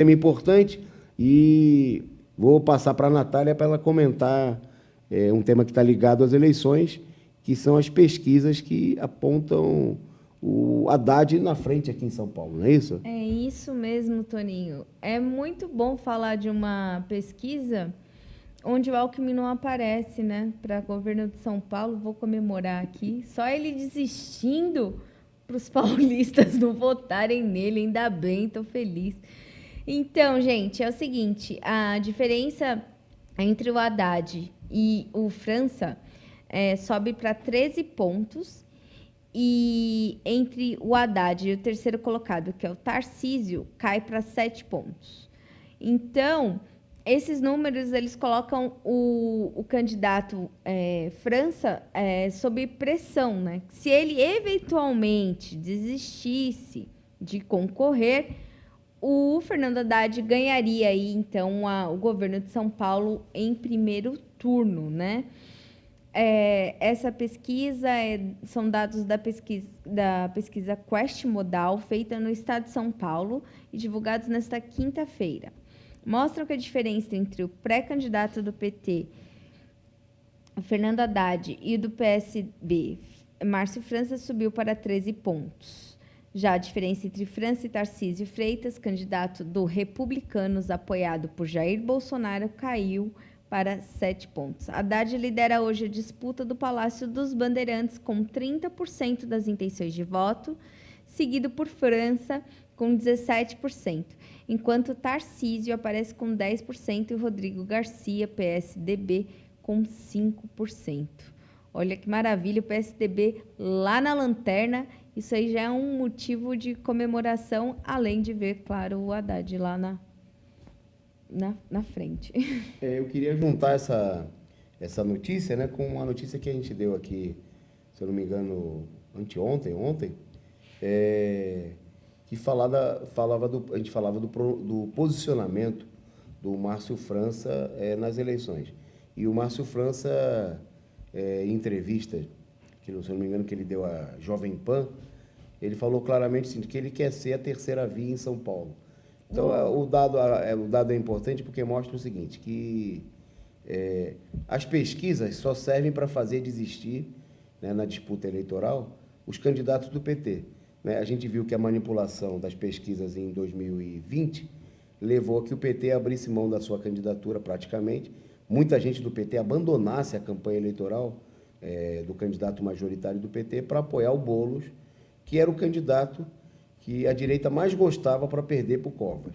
tema importante e vou passar para a Natália para ela comentar um tema que está ligado às eleições, que são as pesquisas que apontam o Haddad na frente aqui em São Paulo, não é isso? É isso mesmo, Toninho. É muito bom falar de uma pesquisa onde o Alckmin não aparece, né? Para governo de São Paulo, vou comemorar aqui. Só ele desistindo para os paulistas não votarem nele, ainda bem, estou feliz. Então, gente, é o seguinte, a diferença entre o Haddad e o França sobe para 13 pontos, e entre o Haddad e o terceiro colocado, que é o Tarcísio, cai para 7 pontos. Então, esses números, eles colocam o candidato França sob pressão, né? Se ele eventualmente desistisse de concorrer, o Fernando Haddad ganharia aí, então, o governo de São Paulo em primeiro turno, né? Essa pesquisa são dados da pesquisa Quest Modal, feita no estado de São Paulo e divulgados nesta quinta-feira. Mostram que a diferença entre o pré-candidato do PT, Fernando Haddad, e do PSB, Márcio França, subiu para 13 pontos. Já a diferença entre França e Tarcísio Freitas, candidato do Republicanos apoiado por Jair Bolsonaro, caiu para 7 pontos. Haddad lidera hoje a disputa do Palácio dos Bandeirantes com 30% das intenções de voto, seguido por França com 17%, enquanto Tarcísio aparece com 10% e Rodrigo Garcia, PSDB, com 5%. Olha que maravilha, o PSDB lá na lanterna. Isso aí já é um motivo de comemoração, além de ver, claro, o Haddad lá na frente. Eu queria juntar essa notícia, né, com uma notícia que a gente deu aqui, se eu não me engano, ontem, que a gente falava do posicionamento do Márcio França nas eleições. E o Márcio França, em entrevista, que, se eu não me engano, que ele deu à Jovem Pan, ele falou claramente assim, que ele quer ser a terceira via em São Paulo. Então, o dado é importante porque mostra o seguinte, que as pesquisas só servem para fazer desistir, né, na disputa eleitoral, os candidatos do PT. Né? A gente viu que a manipulação das pesquisas em 2020 levou a que o PT abrisse mão da sua candidatura praticamente, muita gente do PT abandonasse a campanha eleitoral do candidato majoritário do PT para apoiar o Boulos, que era o candidato que a direita mais gostava para perder para o Covas,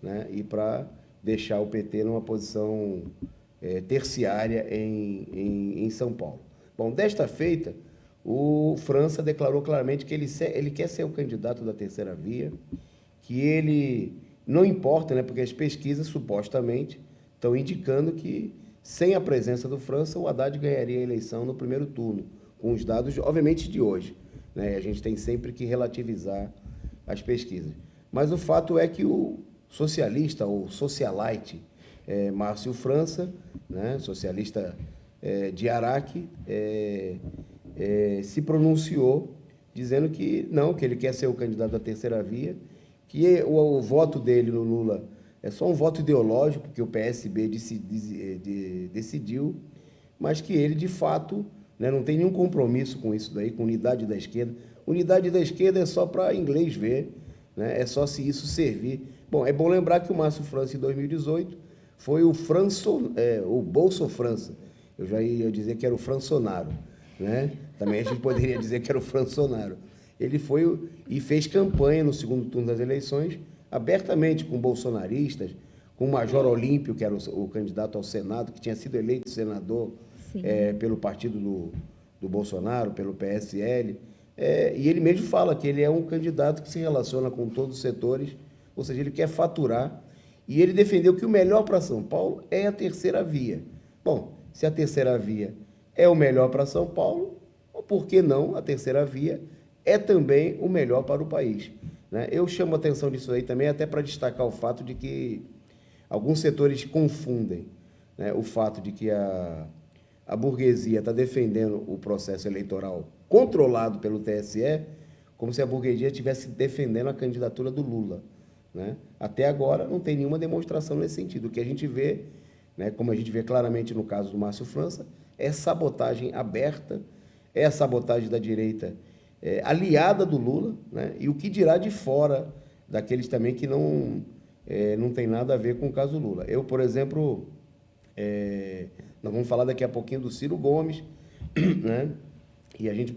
né? E para deixar o PT numa posição terciária em São Paulo. Bom, desta feita, o França declarou claramente que ele quer ser o candidato da terceira via, que ele não importa, né? Porque as pesquisas supostamente estão indicando que, sem a presença do França, o Haddad ganharia a eleição no primeiro turno, com os dados, obviamente, de hoje, né? A gente tem sempre que relativizar as pesquisas. Mas o fato é que o socialista, ou socialite, Márcio França, né, socialista de Araque, se pronunciou dizendo que não, que ele quer ser o candidato da terceira via, que o voto dele no Lula é só um voto ideológico, que o PSB decidiu, mas que ele, de fato, né, não tem nenhum compromisso com isso daí, com unidade da esquerda. Unidade da esquerda é só para inglês ver, né? É só se isso servir. Bom, é bom lembrar que o Márcio França, em 2018, foi o Bolso França. Eu já ia dizer que era o Françonaro, né? Também a gente poderia dizer que era o Françonaro. Ele foi e fez campanha no segundo turno das eleições, abertamente com bolsonaristas, com o Major Olímpio, que era o candidato ao Senado, que tinha sido eleito senador pelo partido do Bolsonaro, pelo PSL. E ele mesmo fala que ele é um candidato que se relaciona com todos os setores, ou seja, ele quer faturar, e ele defendeu que o melhor para São Paulo é a terceira via. Bom, se a terceira via é o melhor para São Paulo, por que não a terceira via é também o melhor para o país, né? Eu chamo a atenção disso aí também, até para destacar o fato de que alguns setores confundem, né, o fato de que a burguesia está defendendo o processo eleitoral controlado pelo TSE, como se a burguesia estivesse defendendo a candidatura do Lula. né? Até agora não tem nenhuma demonstração nesse sentido. O que a gente vê, né, como a gente vê claramente no caso do Márcio França, é sabotagem aberta, é a sabotagem da direita aliada do Lula, né? E o que dirá de fora daqueles também que não tem nada a ver com o caso Lula. Eu, por exemplo, nós vamos falar daqui a pouquinho do Ciro Gomes, né? E a gente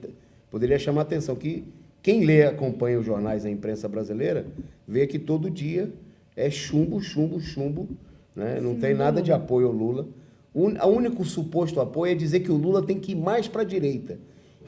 poderia chamar a atenção que quem lê, acompanha os jornais, a imprensa brasileira, vê que todo dia é chumbo, chumbo, chumbo, né? Não tem nada de apoio ao Lula. O único suposto apoio é dizer que o Lula tem que ir mais para a direita,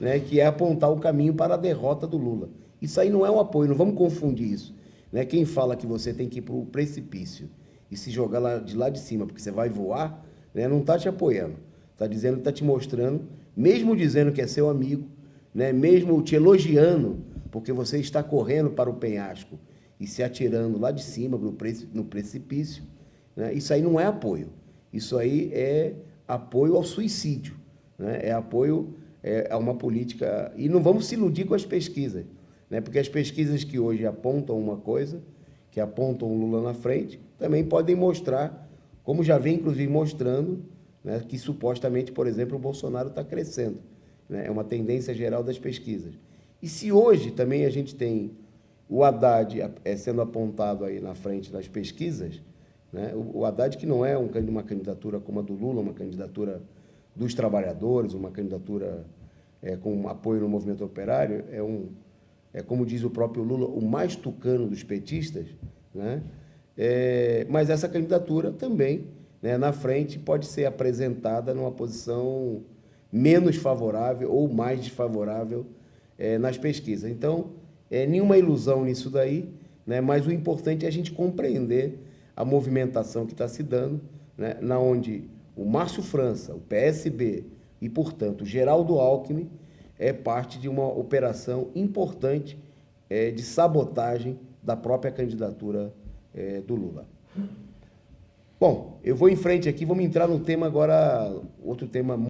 né? Que é apontar o caminho para a derrota do Lula. Isso aí não é um apoio, não vamos confundir isso, né? Quem fala que você tem que ir para o precipício e se jogar de lá de cima porque você vai voar, né? Não está te apoiando, está te mostrando, mesmo dizendo que é seu amigo, né? Mesmo te elogiando, porque você está correndo para o penhasco e se atirando lá de cima no precipício, né? Isso aí não é apoio. Isso aí é apoio ao suicídio, né? É apoio a uma política... E não vamos se iludir com as pesquisas, né? Porque as pesquisas que hoje apontam uma coisa, que apontam o Lula na frente, também podem mostrar, como já vem inclusive mostrando, né, que supostamente, por exemplo, o Bolsonaro está crescendo, né? É uma tendência geral das pesquisas. E se hoje também a gente tem o Haddad sendo apontado aí na frente das pesquisas, né? O Haddad, que não é uma candidatura como a do Lula, uma candidatura dos trabalhadores, uma candidatura com apoio no movimento operário, como diz o próprio Lula, o mais tucano dos petistas, né? Mas essa candidatura também, né, na frente pode ser apresentada numa posição menos favorável ou mais desfavorável nas pesquisas. Então, nenhuma ilusão nisso daí, né? Mas o importante é a gente compreender a movimentação que está se dando, né? Na onde o Márcio França, o PSB e, portanto, o Geraldo Alckmin é parte de uma operação importante de sabotagem da própria candidatura do Lula. Bom, eu vou em frente aqui, vamos entrar no tema agora, outro tema